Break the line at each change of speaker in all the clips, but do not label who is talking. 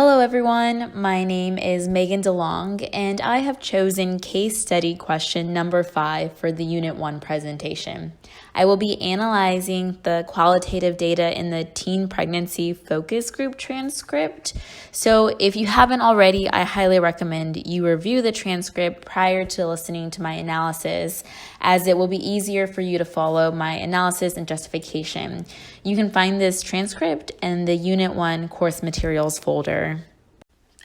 Hello everyone, my name is Megan DeLong and I have chosen case study question number 5 for the Unit 1 presentation. I will be analyzing the qualitative data in the teen pregnancy focus group transcript. So if you haven't already, I highly recommend you review the transcript prior to listening to my analysis, as it will be easier for you to follow my analysis and justification. You can find this transcript in the Unit 1 course materials folder.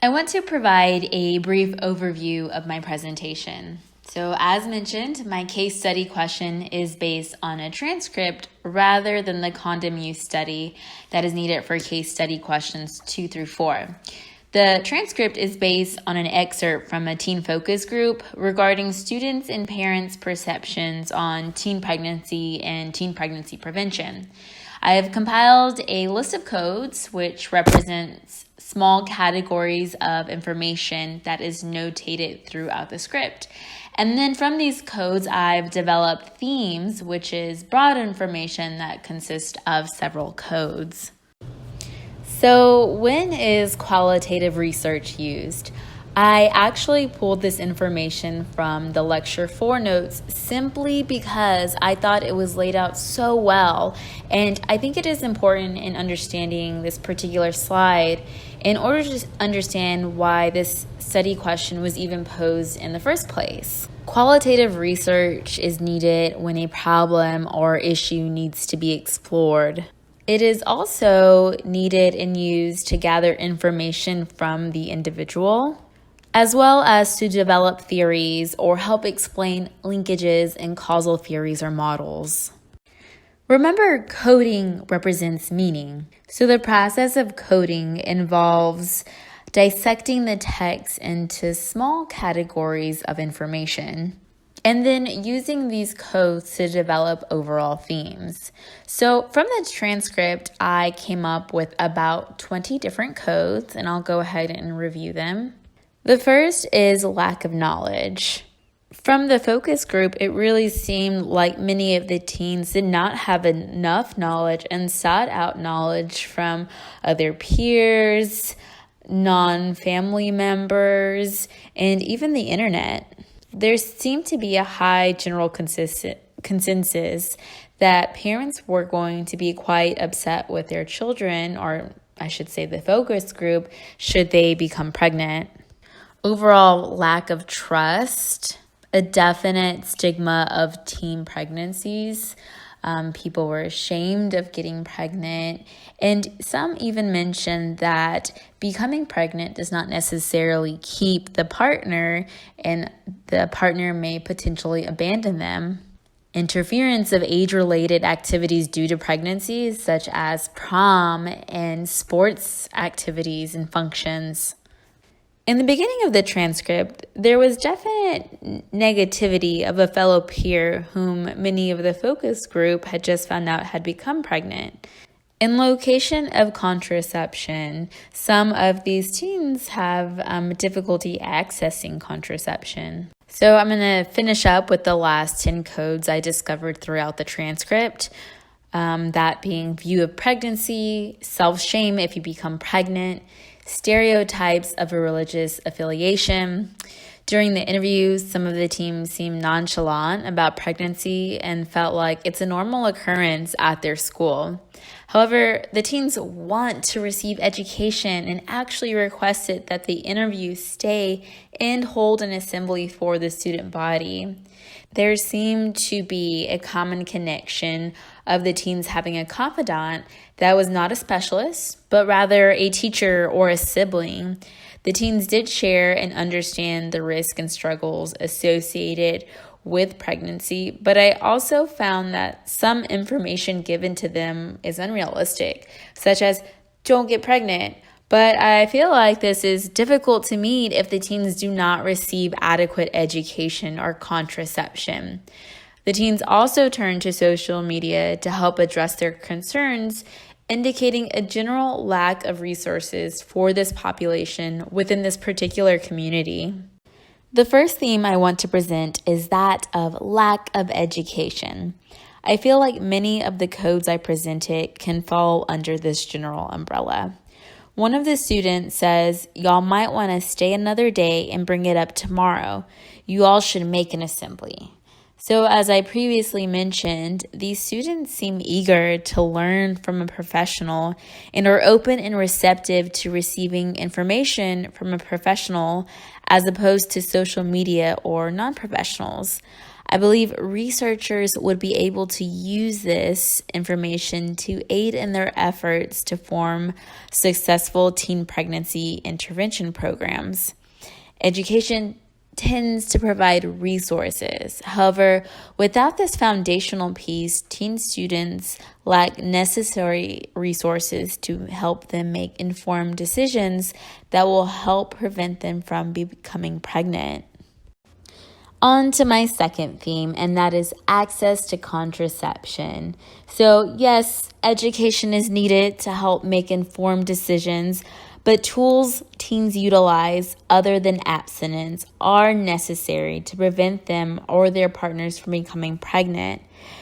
I want to provide a brief overview of my presentation. So as mentioned, my case study question is based on a transcript rather than the condom use study that is needed for case study questions 2 through 4. The transcript is based on an excerpt from a teen focus group regarding students and parents' perceptions on teen pregnancy and teen pregnancy prevention. I have compiled a list of codes which represents small categories of information that is notated throughout the script. And then from these codes, I've developed themes, which is broad information that consists of several codes. So when is qualitative research used? I actually pulled this information from the Lecture 4 notes simply because I thought it was laid out so well, and I think it is important in understanding this particular slide in order to understand why this study question was even posed in the first place. Qualitative research is needed when a problem or issue needs to be explored. It is also needed and used to gather information from the individual, as well as to develop theories or help explain linkages in causal theories or models. Remember, coding represents meaning. So the process of coding involves dissecting the text into small categories of information, and then using these codes to develop overall themes. So from the transcript, I came up with about 20 different codes, and I'll go ahead and review them. The first is lack of knowledge. From the focus group, it really seemed like many of the teens did not have enough knowledge and sought out knowledge from other peers, non-family members, and even the internet. There seemed to be a high general consensus that parents were going to be quite upset with their children, or I should say the focus group, should they become pregnant. Overall lack of trust, a definite stigma of teen pregnancies. People were ashamed of getting pregnant, and some even mentioned that becoming pregnant does not necessarily keep the partner, and the partner may potentially abandon them. Interference of age-related activities due to pregnancies, such as prom and sports activities and functions. In the beginning of the transcript, there was definite negativity of a fellow peer whom many of the focus group had just found out had become pregnant. In location of contraception, some of these teens have difficulty accessing contraception. So I'm going to finish up with the last 10 codes I discovered throughout the transcript. That being view of pregnancy, self-shame if you become pregnant, stereotypes of a religious affiliation. During the interview, some of the teams seemed nonchalant about pregnancy and felt like it's a normal occurrence at their school. However, the teens want to receive education and actually requested that the interview stay and hold an assembly for the student body. There seemed to be a common connection of the teens having a confidant that was not a specialist, but rather a teacher or a sibling. The teens did share and understand the risks and struggles associated with pregnancy, but I also found that some information given to them is unrealistic, such as don't get pregnant. But I feel like this is difficult to meet if the teens do not receive adequate education or contraception. The teens also turn to social media to help address their concerns, indicating a general lack of resources for this population within this particular community. The first theme I want to present is that of lack of education. I feel like many of the codes I presented can fall under this general umbrella. One of the students says, "Y'all might want to stay another day and bring it up tomorrow. You all should make an assembly." So as I previously mentioned, these students seem eager to learn from a professional and are open and receptive to receiving information from a professional as opposed to social media or non-professionals. I believe researchers would be able to use this information to aid in their efforts to form successful teen pregnancy intervention programs. Education tends to provide resources. However, without this foundational piece, teen students lack necessary resources to help them make informed decisions that will help prevent them from becoming pregnant. On to my second theme, and that is access to contraception. So, yes, education is needed to help make informed decisions, but tools teens utilize other than abstinence are necessary to prevent them or their partners from becoming pregnant.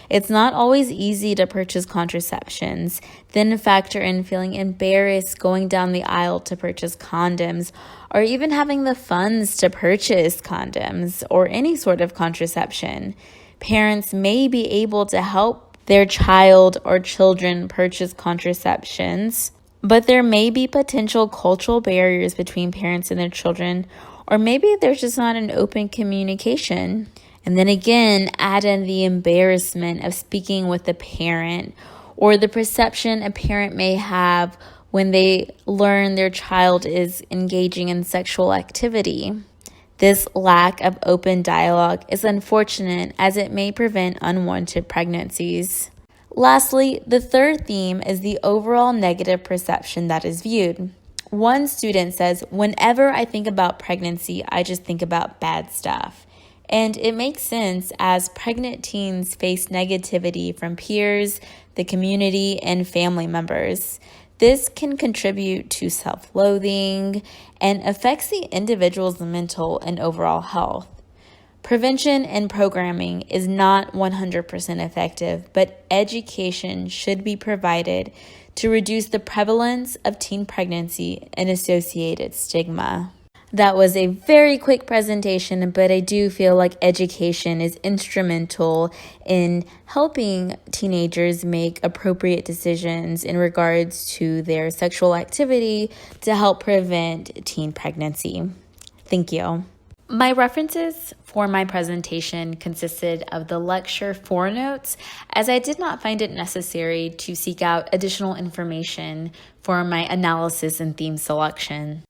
It's not always easy to purchase contraceptions. Then factor in feeling embarrassed going down the aisle to purchase condoms, or even having the funds to purchase condoms or any sort of contraception. Parents may be able to help their child or children purchase contraceptions, but there may be potential cultural barriers between parents and their children, or maybe there's just not an open communication. And then again, add in the embarrassment of speaking with the parent or the perception a parent may have when they learn their child is engaging in sexual activity. This lack of open dialogue is unfortunate as it may prevent unwanted pregnancies. Lastly, the third theme is the overall negative perception that is viewed. One student says, "Whenever I think about pregnancy, I just think about bad stuff." And it makes sense as pregnant teens face negativity from peers, the community, and family members. This can contribute to self-loathing and affects the individual's mental and overall health. Prevention and programming is not 100% effective, but education should be provided to reduce the prevalence of teen pregnancy and associated stigma. That was a very quick presentation, but I do feel like education is instrumental in helping teenagers make appropriate decisions in regards to their sexual activity to help prevent teen pregnancy. Thank you. My references for my presentation consisted of the lecture 4 notes, as I did not find it necessary to seek out additional information for my analysis and theme selection.